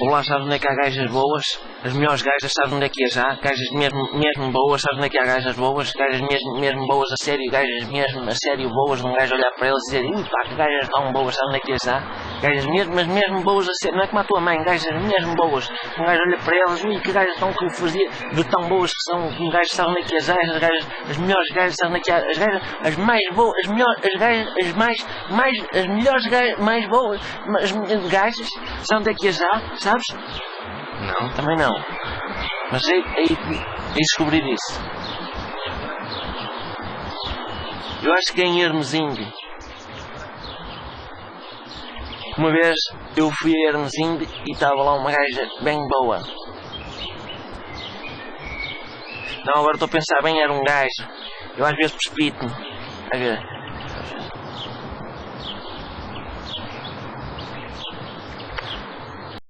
Ou lá sabes onde é que há gajas boas? As melhores gajas, sabes onde é que as há? Gajas mesmo boas, sabes onde é que há gajas boas? Gajas mesmo boas a sério, gajas mesmo a sério boas, um gajo olhar para elas e dizer, pá, que gajas tão boas, sabes onde é que as há? Gajas mesmo boas a sério, não é como a tua mãe, gajas mesmo boas. Um gajo olha para elas, que gajas tão que fazia, de tão boas que são, um gajo sabe onde é que as há, as gajas, as melhores gajas, sabes onde é que há? As gajas, as mais boas, as melhores, as gajas, as melhores gajas, mais boas, as gajas, sabes onde é que as há? Sabes? Não, também não. Mas aí descobrir isso. Eu acho que é em Hermesinde. Uma vez eu fui a Hermesinde e estava lá uma gaja bem boa. Não, agora estou a pensar bem, era um gajo. Eu às vezes precipito-me. A ver.